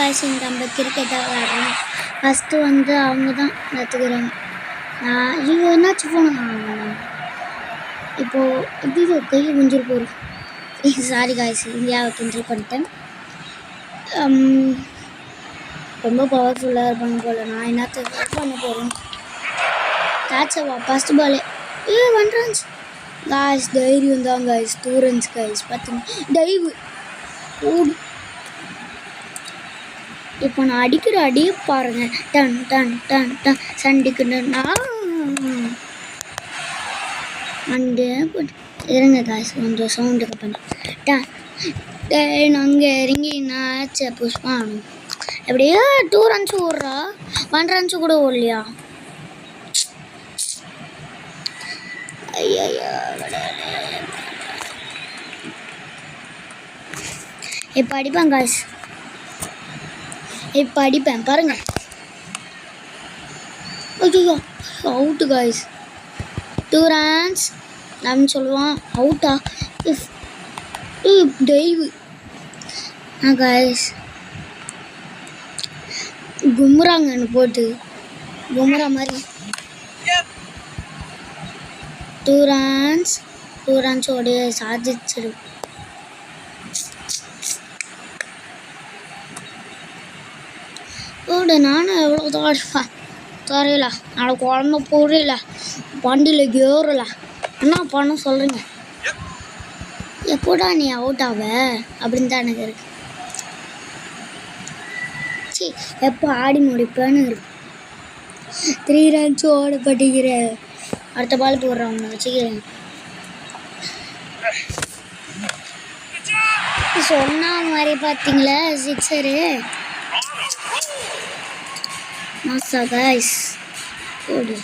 காய்ச்சி நம்ம கிரிக்கெட்டாக விளையாடுறோம். ஃபஸ்ட்டு வந்து அவங்க தான் கற்றுக்குறாங்க. நான் இவங்க என்னாச்சும் போனாங்க. இப்போது எப்படி கை குஞ்சிரு போகிறோம். சாரி காய்ச்சி இந்தியாவை கிண்டல் பண்ணிட்டேன். ரொம்ப பவர்ஃபுல்லாக இருப்பாங்க போல். நான் என்னத்தை பண்ண போகிறேன். கேட்சவா ஃபஸ்ட் பாலே 1 ரன்ஸ் காய்ஸ். தைரியம் தான் காய்ஸ். 2 runs guys. பார்த்துங்க டைவ் ஓடு. இப்போ நான் அடிக்கிற அடியே பாருங்க. டன் டன் டன் டன் சண்டிக்கு அண்டு இறங்க காய்ஸ். கொஞ்சம் சவுண்டுக்கு பண்ணி டன் டேன் அங்கே இறங்கி நாச்ச புஷ்பா எப்படியோ 2 ரன்ஸ் ஓடுறா. 1 ரன்ஸ் கூட ஓடலையா? ஐயா இப்போ அடிப்பேன் காய்ஸ். இப்போ அடிப்பேன் பாருங்க. ஐயோ அவுட்டு காய்ஸ். 2 ரன்ஸ் நம்ம சொல்லுவான் அவுட்டா. Dive guys. கும்புறாங்கன்னு போட்டு கும்புறா மாதிரி 2 ரன்ஸ் ஓடிய சாதிச்சிடும். ஓடு நானும் எவ்வளோ தான் தெரியல. நாளைக்கு குழம்பு புரியல. வண்டியில் ஏறல. என்ன பண்ண சொல்கிறீங்க? எப்போடா நீ அவுட் ஆவ அப்படின்னு தான் எனக்கு இருக்கு. சரி எப்போ ஆடி முடிப்பேன்னு இருக்கு. 3 ரன்ஸ் ஓட பட்டிக்கிற. அடுத்த பால் போடுறவங்க வச்சுக்கிறேன். சொன்ன மாதிரி பார்த்தீங்களா சிக்ஸரு மாசா காய்ஸ். ஓடு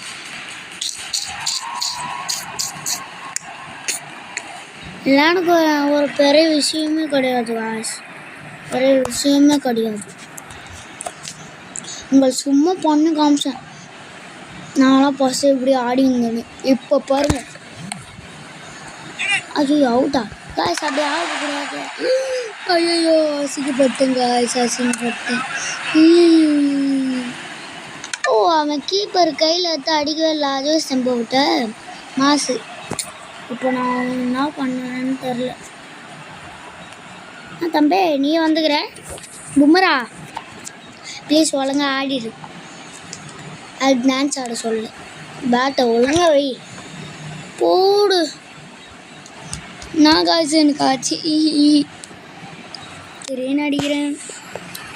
எனக்கு ஒரு பெரிய விஷயமே கிடையாது காய்ஸ். பெரிய விஷயமே கிடையாது. உங்கள் சும்மா பண்ணு காமிச்சேன். நான்லாம் ஃபஸ்ட்டு இப்படி ஆடிங்கன்னு. இப்போ பாருங்க. ஐயோ அவுட்டா காய்ஸ். அப்படி ஆகக்கூடாது. ஐயோ அசிங்கப்பட்டேன் காய்ஸ். அசிங்கப்பட்டேன். ஓ அவன் கீப்பர் கையில் எடுத்து அடிக்கவே இல்லை. அதுவே ஸ்டெம்பை விட்ட மாசு. இப்போ நான் என்ன பண்ணுறேன்னு தெரில. தம்பி நீ வந்துக்கிற பும்மரா ப்ளீஸ் ஒழுங்கா ஆடிடு. அது டான்ஸ் ஆட சொல்லு. பேட்டை ஒழுங்கா வை போடு. நான் காய்ச்சி எனக்கு ஆச்சு. திடீர்னு அடிக்கிறேன்.